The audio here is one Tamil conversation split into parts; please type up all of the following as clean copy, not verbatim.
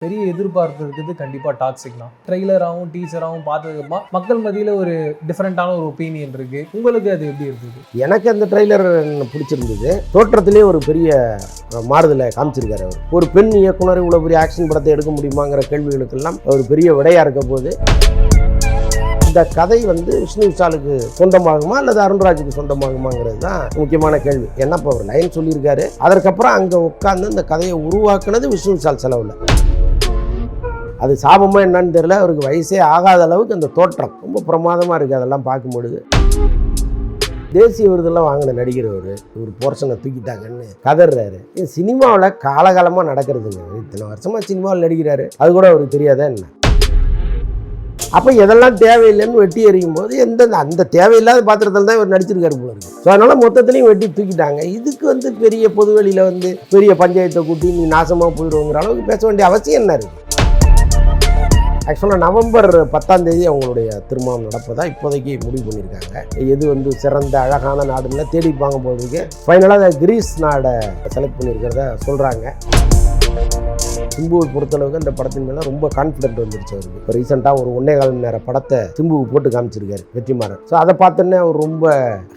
பெரிய எதிர்பார்ப்பு இருக்குது. கண்டிப்பாக டாக்ஸிக் தான். ட்ரெய்லராகவும் டீச்சராகவும் பார்த்ததுமா மக்கள் மத்தியில் ஒரு டிஃப்ரெண்ட்டான ஒரு ஒப்பீனியன் இருக்குது. உங்களுக்கு அது எப்படி இருந்தது? எனக்கு அந்த ட்ரெய்லர் பிடிச்சிருந்தது. தோற்றத்திலே ஒரு பெரிய மாறுதலை காமிச்சிருக்காரு அவர். ஒரு பெண் இயக்குனர் இவ்வளோ பெரிய ஆக்ஷன் படத்தை எடுக்க முடியுமாங்கிற கேள்விகளுக்கெல்லாம் ஒரு பெரிய விடையாக இருக்க போது இந்த கதை விஷ்ணு விஷாலுக்கு சொந்தமாகுமா அல்லது அருண்ராஜுக்கு சொந்தமாகுமாங்கிறது தான் முக்கியமான கேள்வி. ஏன்னா இப்போ அவர் லைன் சொல்லியிருக்காரு. அதற்கப்புறம் அங்கே உட்காந்து இந்த கதையை உருவாக்குனது விஷ்ணு விஷால் செலவில். அது சாபமாக என்னன்னு தெரியல. அவருக்கு வயசே ஆகாத அளவுக்கு அந்த தோற்றம் ரொம்ப பிரமாதமாக இருக்குது. அதெல்லாம் பார்க்கும்பொழுது தேசிய விருதெல்லாம் வாங்கின நடிகர் ஒரு போர்ஷனை தூக்கிட்டாங்கன்னு கதறாரு. சினிமாவில் காலகாலமாக நடக்கிறதுங்க. இத்தனை வருஷமாக சினிமாவில் நடிக்கிறாரு, அது கூட அவருக்கு தெரியாதா என்ன? அப்போ எதெல்லாம் தேவையில்லைன்னு வெட்டி எறியும் போது அந்த தேவையில்லாத பாத்திரத்தில் தான் இவர் நடிச்சிருக்காரு போல இருக்கு. ஸோ அதனால் மொத்தத்துலையும் வெட்டி தூக்கிட்டாங்க. இதுக்கு பெரிய பொதுவெளியில் பெரிய பஞ்சாயத்தை கூட்டி நீ நாசமாக போயிடுவோங்கிற அளவுக்கு பேச வேண்டிய அவசியம் என்ன இருக்குது? ஆக்சுவலாக நவம்பர் 10ஆம் தேதி அவங்களுடைய திருமணம் நடப்பதா இப்போதைக்கு முடிவு பண்ணியிருக்காங்க. எது சிறந்த அழகான நாடுன்னு தேடிப்பாங்க போகிறதுக்கு ஃபைனலாக கிரீஸ் நாடை செலக்ட் பண்ணியிருக்கிறத சொல்கிறாங்க. சிம்புவை பொறுத்தளவுக்கு அந்த படத்தின் மேலே ரொம்ப கான்ஃபிடென்ட் வந்துருச்சு அவருக்கு. இப்போ ரீசெண்டாக ஒரு 1.25 மணி நேரம் படத்தை சிம்புவுக்கு போட்டு காமிச்சிருக்காரு வெற்றிமாறன். ஸோ அதை பார்த்தோன்னே அவர் ரொம்ப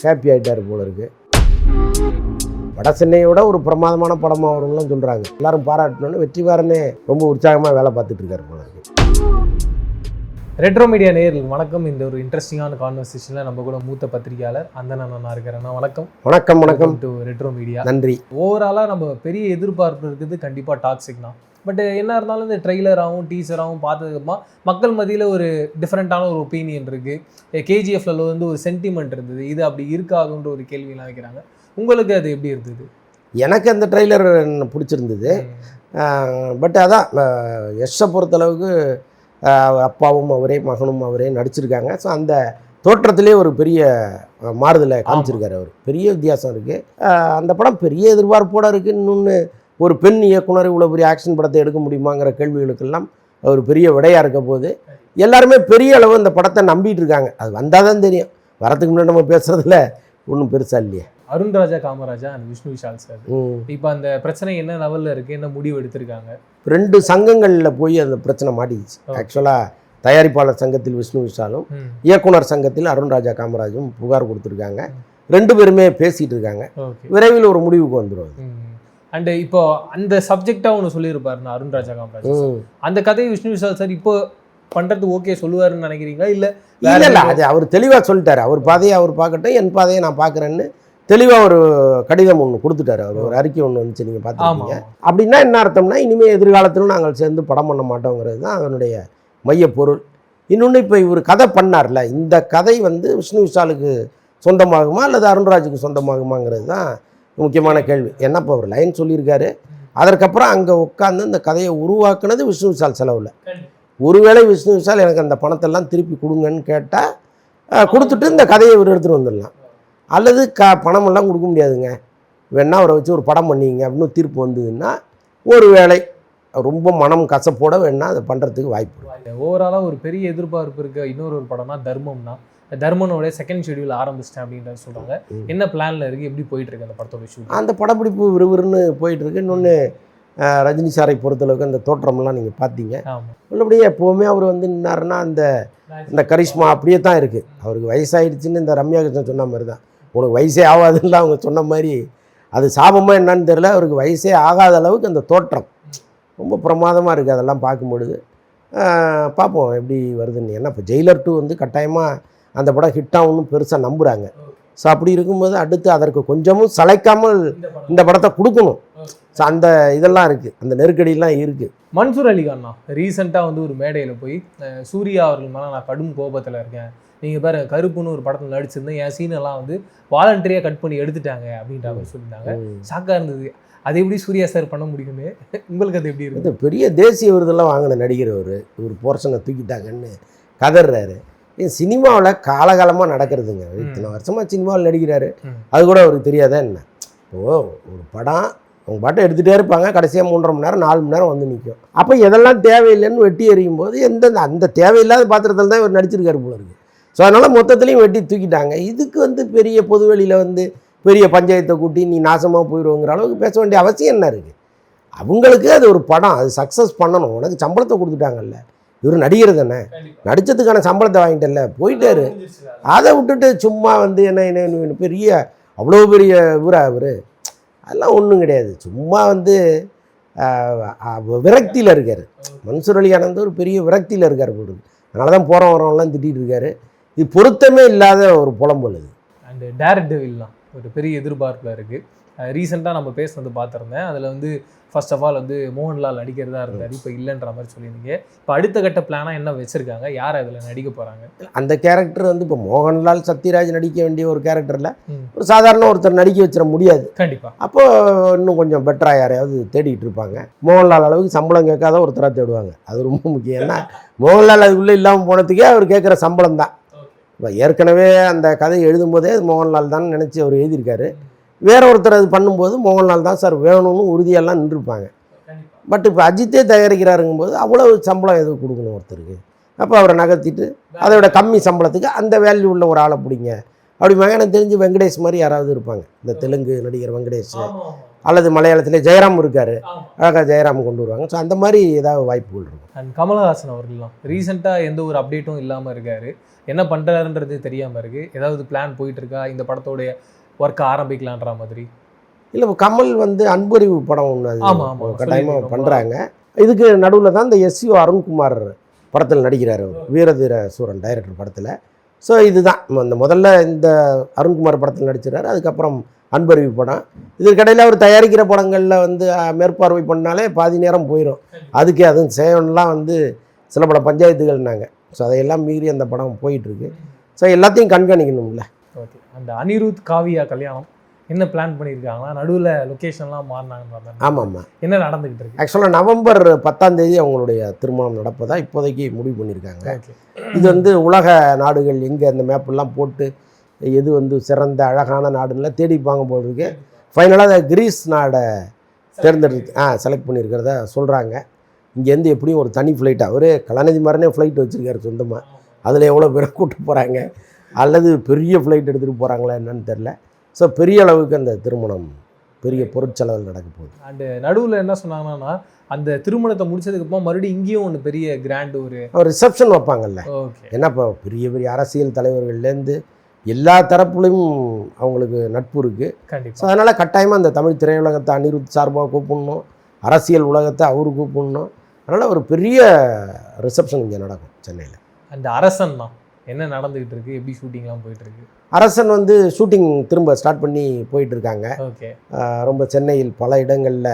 ஹாப்பி ஆகிட்டார் போல இருக்கு. வட சென்னையோட ஒரு பிரமாதமான படமாக வரும்லாம் சொல்கிறாங்க. எல்லாரும் பாராட்டணுன்னு வெற்றிமாறனே ரொம்ப உற்சாகமாக வேலை பார்த்துட்டு இருக்காரு போல இருக்கு. ரெட்ரோ மீடியா நேயர்கள் வணக்கம். இந்த ஒரு இன்ட்ரெஸ்டிங்கான கான்வர்சேஷனில் நம்ம கூட மூத்த பத்திரிகையாளர் அந்தணன் அண்ணா இருக்கிறேன்னா வணக்கம். வணக்கம் வணக்கம் டு ரெட்ரோ மீடியா. நன்றி. ஓவராலாக நம்ம பெரிய எதிர்பார்ப்பு இருக்குது. கண்டிப்பாக டாக்ஸிக் தான். பட் என்ன இருந்தாலும் இந்த ட்ரெய்லராகவும் டீச்சராகவும் பார்த்ததுமா மக்கள் மத்தியில் ஒரு டிஃப்ரெண்ட்டான ஒரு ஒப்பீனியன் இருக்குது. கேஜிஎஃப்ல ஒரு சென்டிமெண்ட் இருந்தது. இது அப்படி இருக்காதுன்ற ஒரு கேள்வியெல்லாம் வைக்கிறாங்க. உங்களுக்கு அது எப்படி இருந்தது? எனக்கு அந்த ட்ரெய்லர் பிடிச்சிருந்தது. பட் அதான் யஷ்ஷை பொறுத்தளவுக்கு அப்பாவும் அவரே மகனும் அவரே நடிச்சிருக்காங்க. ஸோ அந்த தோற்றத்திலே ஒரு பெரிய மாறுதலை காமிச்சிருக்காரு அவர். பெரிய வித்தியாசம் இருக்குது. அந்த படம் பெரிய எதிர்பார்ப்போடு இருக்குது. இன்னொன்று ஒரு பெண் இயக்குனர் இவ்வளோ பெரிய ஆக்ஷன் படத்தை எடுக்க முடியுமாங்கிற கேள்விகளுக்கெல்லாம் ஒரு பெரிய விடையாக இருக்க போது எல்லாருமே பெரிய அளவு இந்த படத்தை நம்பிட்டு இருக்காங்க. அது வந்தால் தான் தெரியும். வரத்துக்கு முன்னாடி நம்ம பேசுகிறதுல ஒன்றும் பெருசாக இல்லையே. அருண்ராஜா காமராஜா அண்ட் விஷ்ணு விஷால் சார் இப்போ அந்த பிரச்சனை என்ன லெவலில் இருக்குது, என்ன முடிவு எடுத்திருக்காங்க? 2 சங்கங்களில் போய் அந்த பிரச்சனை மாட்டிக்கிச்சு. ஆக்சுவலாக தயாரிப்பாளர் சங்கத்தில் விஷ்ணு விஷாலும் இயக்குனர் சங்கத்தில் அருண்ராஜா காமராஜும் புகார் கொடுத்துருக்காங்க. 2 பேருமே பேசிகிட்டு இருக்காங்க. விரைவில் ஒரு முடிவுக்கு வந்துடும். அண்ட் இப்போ அந்த சப்ஜெக்டாக ஒன்று சொல்லியிருப்பாருண்ணா அருண்ராஜா காமராஜ். அந்த கதையை விஷ்ணு விஷால் சார் இப்போ பண்ணுறதுக்கு ஓகே சொல்லுவாருன்னு நினைக்கிறீங்களா? இல்லை அது அவர் தெளிவாக சொல்லிட்டாரு. அவர் பாதையை அவர் பார்க்கட்டும், என் பாதையை நான் பார்க்குறேன்னு தெளிவாக ஒரு கடிதம் ஒன்று கொடுத்துட்டாரு. அவர் ஒரு அறிக்கை ஒன்று வந்துச்சு, நீங்கள் பார்த்துருக்கீங்க. அப்படின்னா என்ன அர்த்தம்னா இனிமேல் எதிர்காலத்திலும் நாங்கள் சேர்ந்து படம் பண்ண மாட்டோங்கிறது தான் அதனுடைய மையப்பொருள். இன்னொன்று இப்போ இவர் கதை பண்ணார்ல, இந்த கதை விஷ்ணு விஷாலுக்கு சொந்தமாகுமா அல்லது அருண்ராஜுக்கு சொந்தமாகுமாங்கிறது தான் முக்கியமான கேள்வி. ஏன்னா இப்போ அவர் லைன் சொல்லியிருக்காரு. அதற்கப்புறம் அங்கே உட்காந்து இந்த கதையை உருவாக்குனது விஷ்ணு விஷால் செலவில். ஒருவேளை விஷ்ணு விஷால் எனக்கு அந்த பணத்தெல்லாம் திருப்பி கொடுங்கன்னு கேட்டால் கொடுத்துட்டு இந்த கதையை இவர் எடுத்துகிட்டு வந்துடலாம். அல்லது பணமெல்லாம் கொடுக்க முடியாதுங்க, வேணா அவரை வச்சு ஒரு படம் பண்ணிங்க அப்படின்னு தீர்ப்பு வந்ததுன்னா ஒரு வேளை ரொம்ப மனம் கசப்போட வேணா அதை பண்ணுறதுக்கு வாய்ப்பு. ஓவராலாக ஒரு பெரிய எதிர்பார்ப்பு இருக்க இன்னொரு படம்னா தர்மம்னா, தர்மனோட செகண்ட் ஷெடியூல் ஆரம்பிச்சிட்டேன் அப்படின்றத சொல்கிறாங்க. என்ன பிளானில் இருக்குது, எப்படி போயிட்டுருக்கு அந்த படத்தோட ஷூட்? அந்த படப்பிடிப்பு விறுவிறுன்னு போயிட்டுருக்கு. இன்னொன்று ரஜினி சாரை பொறுத்தளவுக்கு அந்த தோற்றமெல்லாம் நீங்கள் பார்த்தீங்க. உள்ளபடியே எப்போவுமே அவர் நின்னாருன்னா அந்த கரிஷ்மா அப்படியே தான் இருக்குது. அவருக்கு வயசாகிடுச்சின்னு இந்த ரம்யா கிருஷ்ணன் சொன்ன மாதிரி தான். உனக்கு வயசே ஆகாதுன்னு அவங்க சொன்ன மாதிரி அது சாபமாக என்னன்னு தெரியல. அவருக்கு வயசே ஆகாத அளவுக்கு அந்த தோற்றம் ரொம்ப பிரமாதமாக இருக்குது. அதெல்லாம் பார்க்கும்பொழுது பார்ப்போம் எப்படி வருதுன்னு. ஏன்னா இப்போ ஜெயிலர் 2 கட்டாயமாக அந்த படம் ஹிட்டாகும்னு பெருசாக நம்புகிறாங்க. ஸோ அப்படி இருக்கும்போது அடுத்து அதற்கு கொஞ்சமும் சளைக்காமல் இந்த படத்தை கொடுக்கணும். ஸோ அந்த இதெல்லாம் இருக்குது, அந்த நெருக்கடியெல்லாம் இருக்குது. மன்சூர் அலிகான்னா ரீசெண்டாக ஒரு மேடையில் போய் சூர்யா அவர்கள் மேலே நான் கடும் கோபத்தில் இருக்கேன், நீங்கள் பாரு கருப்புன்னு ஒரு படத்தில் நடிச்சிருந்தேன், என் சீனெல்லாம் வாலண்டரியாக கட் பண்ணி எடுத்துட்டாங்க அப்படின்ற மாதிரி சொல்லியிருந்தாங்க. ஷாக்காக இருந்தது. அது எப்படி சூர்யா சார் பண்ண முடியுமே? உங்களுக்கு அது எப்படி இருக்குது? பெரிய தேசிய விருதெல்லாம் வாங்கின நடிகர் ஒரு போர்ஷனை தூக்கிட்டாங்கன்னு கதறாரு. சினிமாவில் காலகாலமாக நடக்கிறதுங்க. இத்தனை வருஷமாக சினிமாவில் நடிக்கிறாரு, அது கூட அவருக்கு தெரியாதா என்ன? ஒரு படம் அவங்க பாட்டை எடுத்துகிட்டே இருப்பாங்க, கடைசியாக 3.5 மணி நேரம் 4 மணி நேரம் நிற்கும். அப்போ எதெல்லாம் தேவையில்லைன்னு வெட்டி எறியும் போது அந்த தேவையில்லாத பாத்திரத்தில் தான் இவர் நடிச்சிருக்காரு போல இருக்குது. ஸோ அதனால் மொத்தத்துலேயும் வெட்டி தூக்கிட்டாங்க. இதுக்கு பெரிய பொதுவெளியில் பெரிய பஞ்சாயத்தை கூட்டி நீ நாசமாக போயிடுவோங்கிற அளவுக்கு பேச வேண்டிய அவசியம் என்ன இருக்குது? அவங்களுக்கு அது ஒரு படம், அது சக்ஸஸ் பண்ணணும். உனக்கு சம்பளத்தை கொடுத்துட்டாங்கல்ல, இவர் நடிகர் தானே, நடித்ததுக்கான சம்பளத்தை வாங்கிட்டல, போயிட்டாரு. அதை விட்டுட்டு சும்மா வந்து என்ன பெரிய அவ்வளோ பெரிய இவரா அவர், அதெல்லாம் ஒன்றும் கிடையாது. சும்மா வந்து விரக்தியில் இருக்கார். மன்சூர் அலிகான் ஒரு பெரிய விரக்தியில் இருக்கார் போடுது. அதனால தான் போகிறோம் வரவங்களாம் திட்டிகிட்டு இருக்காரு. இது பொருத்தமே இல்லாத ஒரு புலம்பல் இது. அண்டு டேரக்டர்லாம் ஒரு பெரிய எதிர்பார்ப்பில் இருக்குது. ரீசெண்டாக நம்ம பேசுனது பார்த்துருந்தேன். அதில் வந்து ஃபர்ஸ்ட் ஆஃப் ஆல் வந்து மோகன்லால் நடிக்கிறதா இருந்தார், இப்போ இல்லைன்ற மாதிரி சொல்லியிருந்தீங்க. இப்போ அடுத்த கட்ட பிளானாக என்ன வச்சுருக்காங்க, யார் அதில் நடிக்க போகிறாங்க? அந்த கேரக்டர் வந்து இப்போ மோகன்லால் சத்யராஜ் நடிக்க வேண்டிய ஒரு கேரக்டரில் ஒரு சாதாரண ஒருத்தர் நடிக்க வச்சிட முடியாது. கண்டிப்பாக. அப்போ இன்னும் கொஞ்சம் பெட்டராக யாரையாவது தேடிட்டு இருப்பாங்க. மோகன்லால் அளவுக்கு சம்பளம் கேட்காத ஒருத்தராக தேடுவாங்க. அது ரொம்ப முக்கியம். ஏன்னா மோகன்லால் அதுக்குள்ளே இல்லாமல் போனதுக்கே அவர் கேட்குற சம்பளம் தான். இப்போ ஏற்கனவே அந்த கதை எழுதும்போதே அது மோகன்லால் தான் நினச்சி அவர் எழுதியிருக்காரு. வேற ஒருத்தர் அது பண்ணும்போது மோகன்லால் தான் சார் வேணும்னு உறுதியெல்லாம் நின்றுருப்பாங்க. பட் இப்போ அஜித்தே தயாரிக்கிறாருங்கும்போது அவ்வளோ சம்பளம் எதுவும் கொடுக்கணும் ஒருத்தருக்கு. அப்போ அவரை நகர்த்திட்டு அதை விட கம்மி சம்பளத்துக்கு அந்த வேல்யூ உள்ள ஒரு ஆளை பிடிங்க அப்படிம்பாங்க. எனக்கு தெரிஞ்சு வெங்கடேஷ் மாதிரி யாராவது இருப்பாங்க, இந்த தெலுங்கு நடிகர் வெங்கடேஷ், அல்லது மலையாளத்திலே ஜெயராம் இருக்கார், அழகாக ஜெயராம் கொண்டு வருவாங்க. ஸோ அந்த மாதிரி ஏதாவது வாய்ப்புகள் இருக்கும். அண்ட் கமலஹாசன் அவர்கள்லாம் ரீசெண்டாக எந்த ஒரு அப்டேட்டும் இல்லாமல் இருக்கார். என்ன பண்ணுறாருன்றது தெரியாமல் இருக்குது. ஏதாவது பிளான் போயிட்டுருக்கா இந்த படத்தோடைய ஒர்க்கை ஆரம்பிக்கலான்ற மாதிரி? இல்லை, இப்போ கமல் வந்து அன்பறிவு படம் ஒன்று அது கட்டாயமாக பண்ணுறாங்க. இதுக்கு நடுவில் தான் இந்த எஸ்யு அருண்குமார் படத்தில் நடிக்கிறார், வீரதீர சூரன் டைரக்டர் படத்தில். ஸோ இதுதான் இந்த முதல்ல இந்த அருண்குமார் படத்தில் நடிச்சிடறாரு. அதுக்கப்புறம் அன்பறிவு படம். இதற்கிடையில் அவர் தயாரிக்கிற படங்களில் வந்து மேற்பார்வை பண்ணாலே பாதி நேரம் போயிடும். அதுக்கே அதுவும் சேவன்லாம் வந்து சில பல பஞ்சாயத்துகள்னாங்க. ஸோ அதையெல்லாம் மீறி அந்த படம் போயிட்டுருக்கு. ஸோ எல்லாத்தையும் கண்காணிக்கணும்ல. ஓகே. அந்த அனிருத் காவியா கல்யாணம் என்ன பிளான் பண்ணியிருக்காங்களா? நடுவில் லொக்கேஷன்லாம் மாறினாங்க. ஆமாம், என்ன நடந்துக்கிட்டு இருக்கு? ஆக்சுவலாக நவம்பர் 10 அவங்களுடைய திருமணம் நடப்பதா இப்போதைக்கு முடிவு பண்ணியிருக்காங்க. இது வந்து உலக நாடுகள் எங்கே அந்த மேப்பெல்லாம் போட்டு எது வந்து சிறந்த அழகான நாடுன்னா தேடிப்பாங்க போல் இருக்கு. ஃபைனலாக அதை கிரீஸ் நாடை தேர்ந்தெடுத்து செலக்ட் பண்ணியிருக்கிறத சொல்கிறாங்க. இங்கேருந்து எப்படியும் ஒரு தனி ஃப்ளைட்டாக ஒரு கலாநிதி மாதிரினே ஃப்ளைட் வச்சுருக்காரு சொந்தமாக. அதில் எவ்வளோ பேரை கூப்பிட்டு போகிறாங்க, அல்லது பெரிய ஃப்ளைட் எடுத்துகிட்டு போகிறாங்களா என்னன்னு தெரில. ஸோ பெரிய அளவுக்கு அந்த திருமணம் பெரிய பொருட்செலவில் நடக்க போகுது. அண்டு நடுவில் என்ன சொன்னாங்கன்னா, அந்த திருமணத்தை முடிச்சதுக்கப்புறம் மறுபடியும் இங்கேயும் ஒன்று பெரிய கிராண்ட் ஒரு ரிசப்ஷன் வைப்பாங்கல்ல. ஓகே. ஏன்னா இப்போ பெரிய பெரிய அரசியல் தலைவர்கள்லேருந்து எல்லா தரப்புலையும் அவங்களுக்கு நட்பு இருக்குது. கண்டிப்பாக. ஸோ அதனால் கட்டாயமாக அந்த தமிழ் திரையுலகத்தை அனிருத் சார்பாக கூப்பிடணும், அரசியல் உலகத்தை அவரு கூப்பிடணும். அதனால் ஒரு பெரிய ரிசப்ஷன் இங்கே நடக்கும் சென்னையில். அந்த அரசன் தான் என்ன நடந்துகிட்டு இருக்கு, எப்படி ஷூட்டிங்லாம் போயிட்டு இருக்கு? அரசன் வந்து ஷூட்டிங் திரும்ப ஸ்டார்ட் பண்ணி போயிட்டுருக்காங்க. ஓகே. ரொம்ப சென்னையில் பல இடங்களில்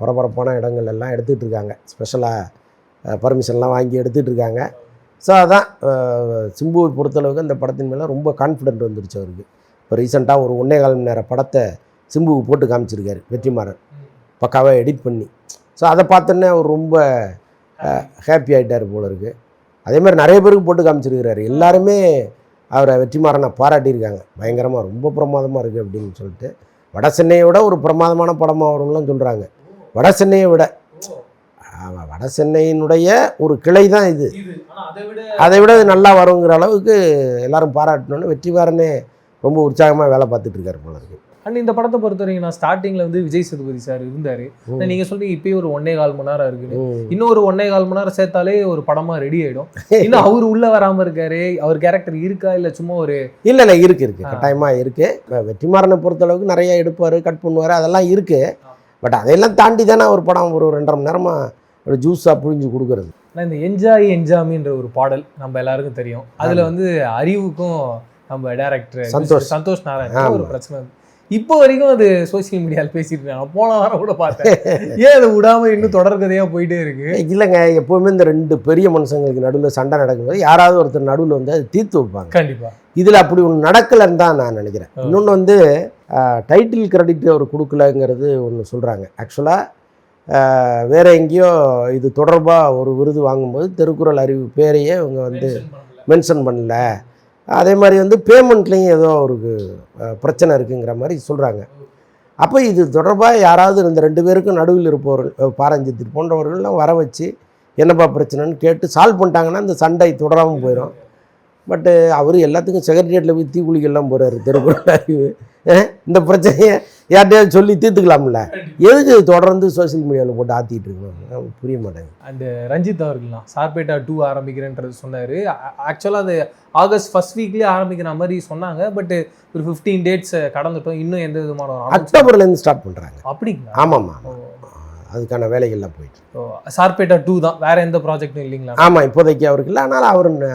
பரபரப்பான இடங்கள் எல்லாம் எடுத்துகிட்டு இருக்காங்க. ஸ்பெஷலாக பர்மிஷன்லாம் வாங்கி எடுத்துகிட்டு இருக்காங்க. ஸோ அதான் சிம்புவை பொறுத்தளவுக்கு அந்த படத்தின் மேலே ரொம்ப கான்ஃபிடென்ட் வந்துருச்சு அவருக்கு. இப்போ ரீசெண்டாக ஒரு 1.25 மணி நேர படத்தை சிம்புவுக்கு போட்டு காமிச்சிருக்காரு வெற்றிமாறன், பக்காவாக எடிட் பண்ணி. ஸோ அதை பார்த்தோன்னே அவர் ரொம்ப ஹாப்பி ஆகிட்டார் போல இருக்குது. அதே மாதிரி நிறைய பேருக்கு போட்டு காமிச்சிருக்கிறாரு. எல்லாருமே அவரை வெற்றிமாறனை பாராட்டியிருக்காங்க. பயங்கரமாக ரொம்ப பிரமாதமாக இருக்குது அப்படின்னு சொல்லிட்டு. வட சென்னையை விட ஒரு பிரமாதமான படமாக வரும்லாம் சொல்கிறாங்க. வட சென்னையை விட வட சென்னையினுடைய ஒரு கிளை தான் இது. அதை விட இது நல்லா வருங்கிற அளவுக்கு எல்லாரும் பாராட்டணுன்னு வெற்றிமாறனே ரொம்ப உற்சாகமாக வேலை பார்த்துட்டு இருக்காரு போல இருக்குது. அண்ட் இந்த படத்தை பொறுத்த வரைக்கும் நான் ஸ்டார்டிங்கில் வந்து விஜய் சேதுபதி சார் இருந்தார். நீங்கள் சொல்றீங்க இப்போயும் ஒரு 1.25 மணி நேரம் இருக்குது. இன்னும் ஒரு 1.25 மணி நேரம் சேர்த்தாலே ஒரு படமாக ரெடி ஆகிடும். இன்னும் அவர் உள்ளே வராமல் இருக்காரு. அவர் கேரக்டர் இருக்கா இல்லை சும்மா ஒரு இல்லை இருக்குது கட்டாயமாக இருக்குது. வெற்றிமாறனை பொறுத்தளவுக்கு நிறையா எடுப்பார், கட் பண்ணுவார், அதெல்லாம் இருக்குது. பட் அதையெல்லாம் தாண்டி தானே ஒரு படம் ஒரு 2.5 மணி நேரமாக ஒரு ஜூஸாக புழிஞ்சு கொடுக்குறது. ஆனால் இந்த என்ஜாய் என்ஜாமின்ற ஒரு பாடல் நம்ம எல்லாருக்கும் தெரியும். அதில் வந்து அறிவுக்கும் நம்ம டைரக்டர் சந்தோஷ் நாராயணன் ஒரு பிரச்சனை. இப்போ வரைக்கும் அது சோசியல் மீடியாவில் பேசிட்டு இருக்காங்க. போன வாரம் கூட பார்த்தேன். ஏன் அதை விடாமல் இன்னும் தொடர்கதையாக போயிட்டே இருக்கு? இல்லைங்க, எப்போவுமே இந்த 2 பெரிய மனுஷங்களுக்கு நடுவில் சண்டை நடக்கும்போது யாராவது ஒருத்தர் நடுவில் வந்து அது தீர்த்து வைப்பாங்க. கண்டிப்பாக. இதில் அப்படி ஒன்று நடக்கலைன்னு தான் நான் நினைக்கிறேன். இன்னொன்று வந்து டைட்டில் கிரெடிட் அவர் கொடுக்கலங்கிறது ஒன்று சொல்கிறாங்க. ஆக்சுவலாக வேறு எங்கேயோ இது தொடர்பாக ஒரு விருது வாங்கும்போது திருக்குறள் அறிவு பேரையே இவங்க வந்து மென்ஷன் பண்ணல. அதே மாதிரி வந்து பேமெண்ட்லேயும் ஏதோ அவருக்கு பிரச்சனை இருக்குங்கிற மாதிரி சொல்கிறாங்க. அப்போ இது தொடர்பாக யாராவது இந்த 2 பேருக்கும் நடுவில் இருப்பவர்கள் பாரஞ்சித் போன்றவர்கள்லாம் வர வச்சு என்னப்பா பிரச்சனைன்னு கேட்டு சால்வ் பண்ணிட்டாங்கன்னா இந்த சண்டை தொடராமல் போயிடும். பட்டு அவர் எல்லாத்துக்கும் செக்ரட்டரியேட்டில் போய் தீக்குளிக்கெல்லாம் போகிறாரு. தெருக்குறள் அறிவு இந்த பிரச்சனையை யார்கிட்டயாவது சொல்லி தீர்த்துக்கலாம்ல. எதுக்கு தொடர்ந்து சோசியல் மீடியாவில் போட்டு ஆற்றிட்டு இருக்கணும் புரிய மாட்டேங்குது. அந்த ரஞ்சித் அவர்கள்லாம் சார்பேட்டா 2 ஆரம்பிக்கிறேன்றது சொன்னார். ஆக்சுவலாக அது ஆகஸ்ட் ஃபர்ஸ்ட் வீக்லேயே ஆரம்பிக்கிற மாதிரி சொன்னாங்க. பட் ஒரு 15 டேட்ஸ் கடந்துட்டோம், இன்னும் எந்த விதமான அக்டோபர்லேருந்து ஸ்டார்ட் பண்ணுறாங்க. அப்படிங்களா? ஆமாம், அதுக்கான வேலைகள்லாம் போயிட்டு. சார்பேட்டா 2 தான், வேற எந்த ப்ராஜெக்டும் இல்லைங்களா? ஆமாம், இப்போதைக்கு அவருக்கு இல்லை. ஆனால்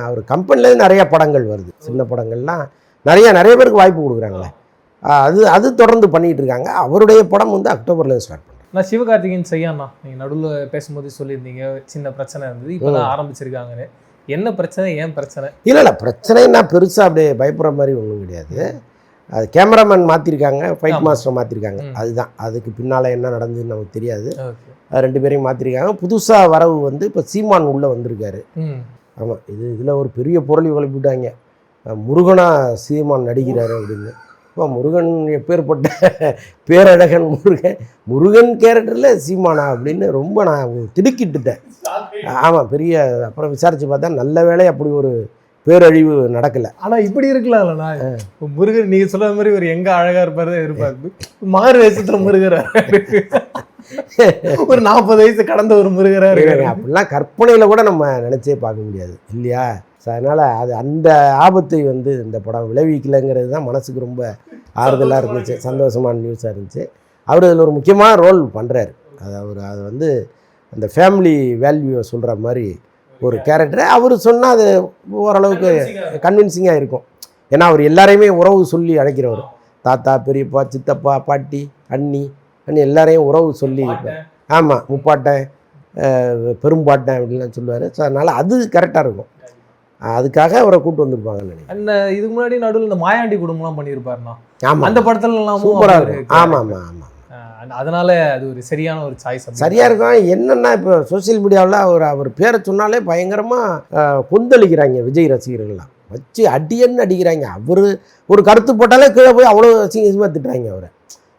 அவர் கம்பெனிலேருந்து நிறைய படங்கள் வருது, சின்ன படங்கள்லாம் நிறைய பேருக்கு வாய்ப்பு கொடுக்குறாங்களே. அது தொடர்ந்து பண்ணிகிட்டு இருக்காங்க. அவருடைய படம் வந்து அக்டோபர்லேருந்து ஸ்டார்ட் பண்ணுறேன். நான் சிவகார்த்திகேயன் செய்யாண்ணா, நீங்கள் நடுவில் பேசும்போது சொல்லியிருந்தீங்க சின்ன பிரச்சனை இருந்தது, இப்போ தான் ஆரம்பிச்சிருக்காங்கன்னு. என்ன பிரச்சனை, ஏன் பிரச்சனை? இல்லை பிரச்சனைன்னா பெருசாக அப்படியே பயப்படுற மாதிரி ஒன்றும் கிடையாது. அது கேமராமேன் மாற்றிருக்காங்க, ஃபைட் மாஸ்டர் மாற்றிருக்காங்க, அதுதான். அதுக்கு பின்னால் என்ன நடந்ததுன்னு நமக்கு தெரியாது. 2 பேரையும் மாற்றிருக்காங்க. புதுசாக வரவு வந்து இப்போ சீமான் உள்ளே வந்திருக்காரு. ஆமாம், இதில் ஒரு பெரிய பொருளை குழப்பிவிட்டாங்க. முருகனா சீமான் நடிக்கிறாரு அப்படின்னு. இப்போ முருகன் எப்பேற்பட்ட பேரழகன் முருகன் கேரக்டரில் சீமானா அப்படின்னு ரொம்ப நான் திடுக்கிட்டுட்டேன். ஆமாம், பெரிய அப்புறம் விசாரித்து பார்த்தா நல்ல வேளை அப்படி ஒரு பேரழிவு நடக்கலை. ஆனால் இப்படி இருக்கலாம்லண்ணா, முருகன் நீங்கள் சொல்கிற மாதிரி ஒரு எங்கே அழகாக இருப்பார், மாறு வயசத்தில் முருகராக ஒரு 40 வயசு கடந்த ஒரு முருகராக இருக்காரு. அப்படிலாம் கற்பனையில் கூட நம்ம நினச்சே பார்க்க முடியாது இல்லையா? ஸோ அதனால் அந்த ஆபத்தை வந்து இந்த படம் விளைவிக்கலைங்கிறது தான் மனசுக்கு ரொம்ப ஆறுதலாக இருந்துச்சு, சந்தோஷமான நியூஸாக இருந்துச்சு. அவர் அதில் ஒரு முக்கியமான ரோல் பண்ணுறாரு. அது வந்து அந்த ஃபேமிலி வேல்யூவை சொல்கிற மாதிரி ஒரு கேரக்டரை அவர் சொன்னால் அது ஓரளவுக்கு கன்வின்சிங்காக இருக்கும். ஏன்னா அவர் எல்லாரையுமே உறவு சொல்லி அழைக்கிறவர். தாத்தா, பெரியப்பா, சித்தப்பா, பாட்டி, அண்ணி எல்லாரையும் உறவு சொல்லி, ஆமாம், முப்பாட்டன், பெரும்பாட்டன் அப்படின்லாம் சொல்லுவார். ஸோ அதனால் அது கரெக்டாக இருக்கும். அதுக்காக அவரை கூப்பிட்டு வந்திருப்பாங்கன்னு நினைக்கிறேன். இதுக்கு முன்னாடி நடுவில் இந்த மாயாண்டி குடும்பம்லாம் பண்ணியிருப்பாருண்ணா. ஆமாம், அந்த படத்துல எல்லாம் சூப்பராக இருக்கும். ஆமாம், அதனால அது ஒரு சரியான ஒரு சாய்ஸ், சரியாக இருக்கும். என்னென்னா இப்போ சோசியல் மீடியாவில் அவர் பேரை சொன்னாலே பயங்கரமாக கொந்தளிக்கிறாங்க விஜய் ரசிகர்கள்லாம், வச்சு அடிக்கிறாங்க. அவர் ஒரு கருத்து போட்டாலே கீழே போய் அவ்வளோ அசிங்கமாக திட்டுறாங்க அவரை.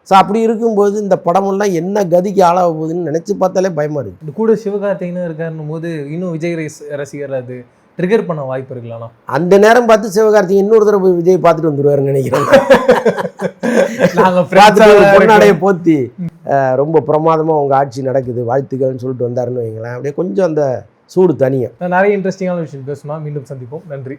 ஸோ அப்படி இருக்கும்போது இந்த படமெல்லாம் என்ன கதிக்கு ஆளாக போகுதுன்னு நினச்சி பார்த்தாலே பயமாக இருக்குது. இது கூட சிவகார்த்திகேயன் இருக்காருன்னும் போது இன்னும் விஜய் ரசிகர் அது ட்ரிகர் பண்ண வாய்ப்பு இருக்கலாம். அந்த நேரம் பார்த்து சிவகார்த்திகேயன் இன்னொரு தடவை போய் விஜய் பார்த்துட்டு வந்துடுவாருன்னு நினைக்கிறேன். பொன்னாடைய போத்தி ரொம்ப பிரமாதமாக உங்கள் ஆட்சி நடக்குது, வாழ்த்துக்கள்னு சொல்லிட்டு வந்தாருன்னு வைங்களேன். அப்படியே கொஞ்சம் அந்த சூடு தனியும். நிறைய இன்ட்ரெஸ்டிங்கான விஷயம் பேசணும். மீண்டும் சந்திப்போம். நன்றி.